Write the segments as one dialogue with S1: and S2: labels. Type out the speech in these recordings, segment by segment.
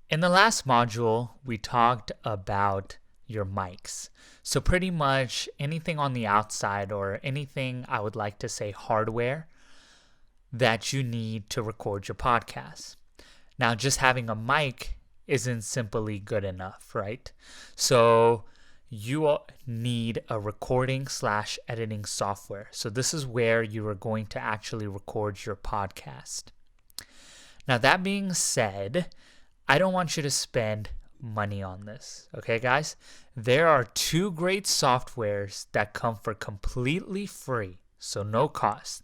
S1: In the last module, we talked about your mics. So pretty much anything on the outside or anything I would like to say hardware that you need to record your podcast. Now, just having a mic isn't simply good enough, right? So you need a recording/editing software. So this is where you are going to actually record your podcast. Now, that being said, I don't want you to spend money on this, okay, guys? There are two great softwares that come for completely free, so no cost.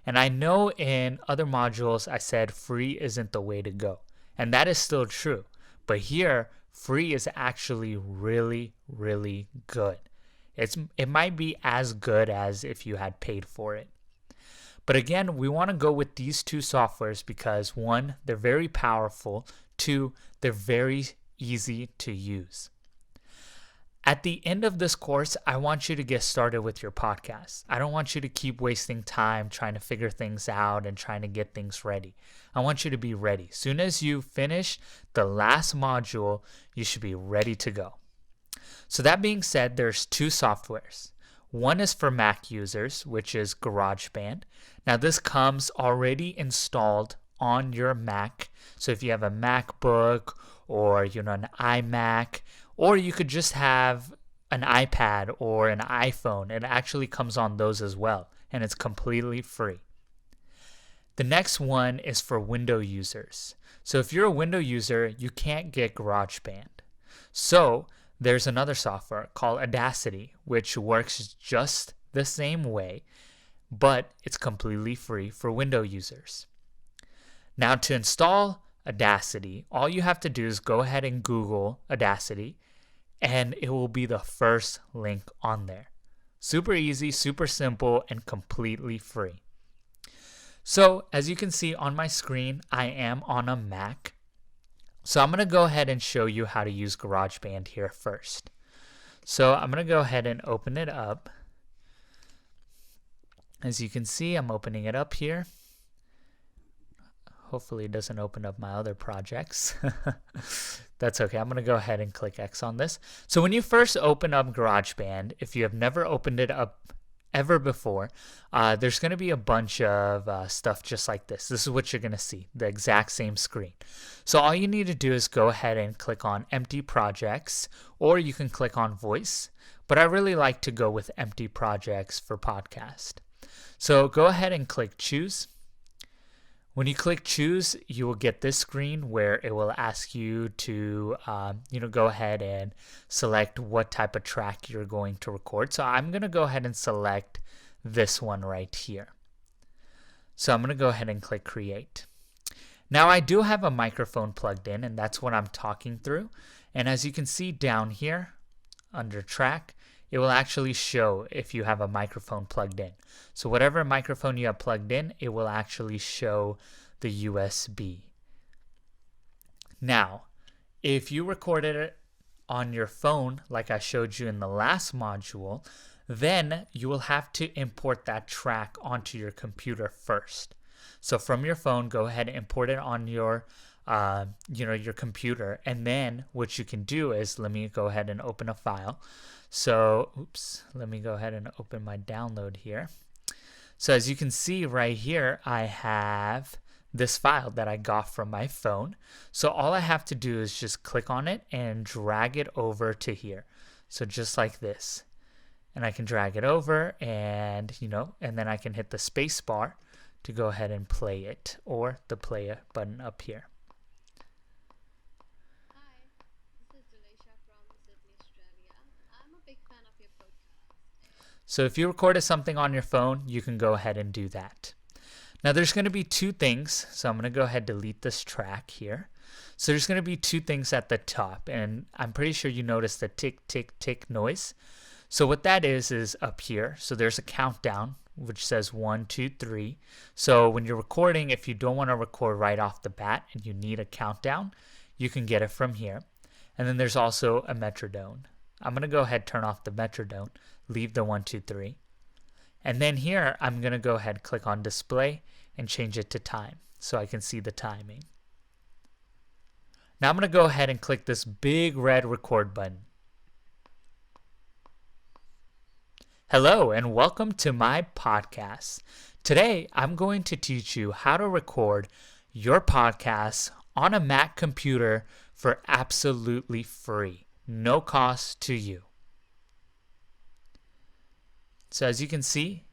S1: And I know in other modules I said free isn't the way to go, and that is still true. But here, free is actually really, really good. It might be as good as if you had paid for it. But again, we want to go with these two softwares because one, they're very powerful. Two, they're very easy to use. At the end of this course, I want you to get started with your podcast. I don't want you to keep wasting time trying to figure things out and trying to get things ready. I want you to be ready. As soon as you finish the last module, you should be ready to go. So that being said, there's two softwares. One is for Mac users, which is Garageband. Now this comes already installed on your Mac. So if you have a MacBook or an iMac, or you could just have an iPad or an iPhone, it actually comes on those as well, and it's completely free. The next one is for Windows users. So if you're a Windows user, you can't get GarageBand. So there's another software called Audacity, which works just the same way, but it's completely free for Windows users. Now, to install Audacity, all you have to do is go ahead and Google Audacity, and it will be the first link on there. Super easy, super simple, and completely free. So, as you can see on my screen, I am on a Mac. So I'm going to go ahead and show you how to use GarageBand here first. So I'm going to go ahead and open it up. As you can see, I'm opening it up here. Hopefully it doesn't open up my other projects. That's okay. I'm going to go ahead and click X on this. So when you first open up GarageBand, if you have never opened it up ever before, there's going to be a bunch of stuff just like this. This is what you're going to see, the exact same screen. So all you need to do is go ahead and click on Empty Projects, or you can click on Voice, but I really like to go with Empty Projects for podcast. So go ahead and click Choose. When you click Choose, you will get this screen where it will ask you to go ahead and select what type of track you're going to record. So I'm going to go ahead and select this one right here. So I'm going to go ahead and click Create. Now I do have a microphone plugged in, and that's what I'm talking through. And as you can see down here under Track, it will actually show if you have a microphone plugged in. So whatever microphone you have plugged in, it will actually show the USB. Now, if you recorded it on your phone, like I showed you in the last module, then you will have to import that track onto your computer first. So from your phone, go ahead and import it on your your computer, and then what you can do is, let me go ahead and open a file. So, let me go ahead and open my download here. So as you can see right here, I have this file that I got from my phone. So all I have to do is just click on it and drag it over to here. So just like this. And I can drag it over and, and then I can hit the space bar to go ahead and play it, or the play button up here. So if you recorded something on your phone, you can go ahead and do that. Now there's going to be two things. So I'm going to go ahead and delete this track here. So there's going to be two things at the top, and I'm pretty sure you noticed the tick, tick, tick noise. So what that is up here. So there's a countdown which says 1, 2, 3. So when you're recording, if you don't want to record right off the bat and you need a countdown, you can get it from here. And then there's also a metronome. I'm going to go ahead and turn off the metronome, leave the 1, 2, 3. And then here, I'm going to go ahead and click on display and change it to time so I can see the timing. Now I'm going to go ahead and click this big red record button. Hello and welcome to my podcast. Today I'm going to teach you how to record your podcast on a Mac computer for absolutely free, no cost to you. So as you can see,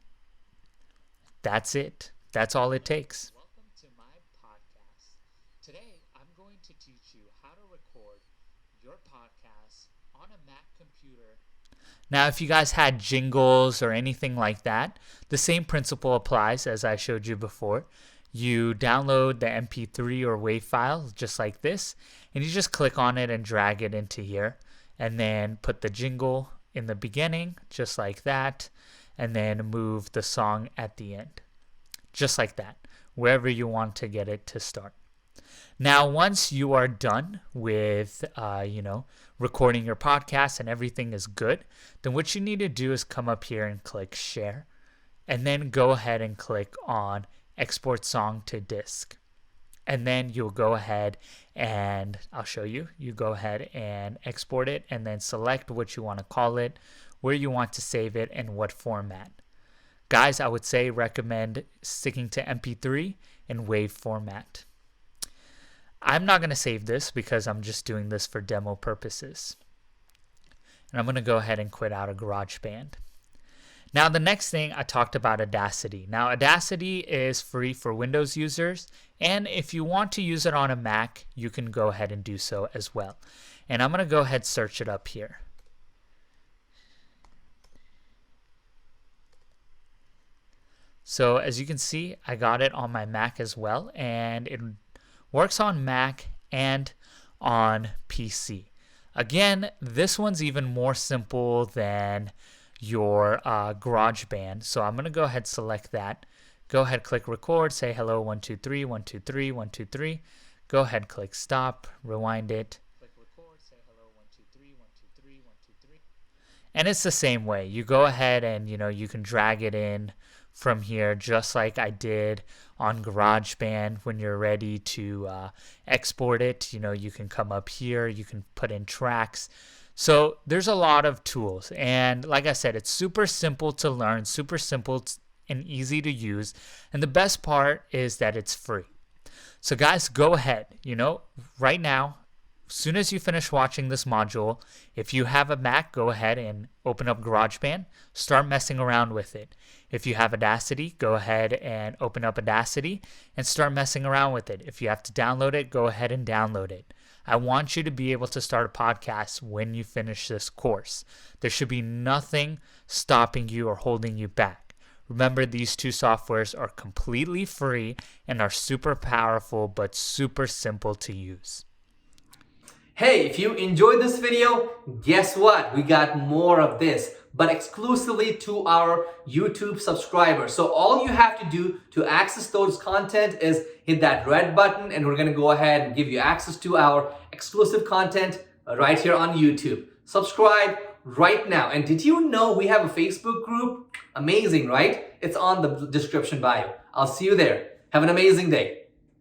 S1: that's it. That's all it takes. Welcome to my podcast. Today I'm going to teach you how to record your podcast on a Mac computer. Now, if you guys had jingles or anything like that, the same principle applies as I showed you before. You download the MP3 or WAV file just like this, and you just click on it and drag it into here, and then put the jingle in the beginning, just like that, and then move the song at the end, just like that, wherever you want to get it to start. Now, once you are done with, recording your podcast and everything is good, then what you need to do is come up here and click Share, and then go ahead and click on Export Song to Disk. And then you'll go ahead and I'll show you. You go ahead and export it and then select what you want to call it, where you want to save it, and what format. Guys, I would say recommend sticking to MP3 and WAV format. I'm not going to save this because I'm just doing this for demo purposes. And I'm going to go ahead and quit out of Garageband. Now, the next thing I talked about Audacity. Now, Audacity is free for Windows users, and if you want to use it on a Mac, you can go ahead and do so as well. And I'm going to go ahead and search it up here. So as you can see, I got it on my Mac as well, and it works on Mac and on PC. Again, this one's even more simple than your GarageBand. So I'm going to go ahead and select that. Go ahead, click record, say hello, 1, 2, 3, 1, 2, 3, 1, 2, 3. Go ahead, click stop, rewind it. Click record, say hello, 1, 2, 3, 1, 2, 3, 1, 2, 3. And it's the same way. You go ahead and you can drag it in from here just like I did on GarageBand. When you're ready to export it, you can come up here, you can put in tracks. So there's a lot of tools, and like I said, it's super simple to learn, super simple and easy to use, and the best part is that it's free. So guys, go ahead, right now, as soon as you finish watching this module, if you have a Mac, go ahead and open up GarageBand, start messing around with it. If you have Audacity, go ahead and open up Audacity and start messing around with it. If you have to download it, go ahead and download it. I want you to be able to start a podcast when you finish this course. There should be nothing stopping you or holding you back. Remember, these two softwares are completely free and are super powerful but super simple to use.
S2: Hey, if you enjoyed this video, guess what? We got more of this, but exclusively to our YouTube subscribers. So all you have to do to access those content is hit that red button, and we're going to go ahead and give you access to our exclusive content right here on YouTube. Subscribe right now. And did you know we have a Facebook group? Amazing, right? It's on the description bio. I'll see you there. Have an amazing day.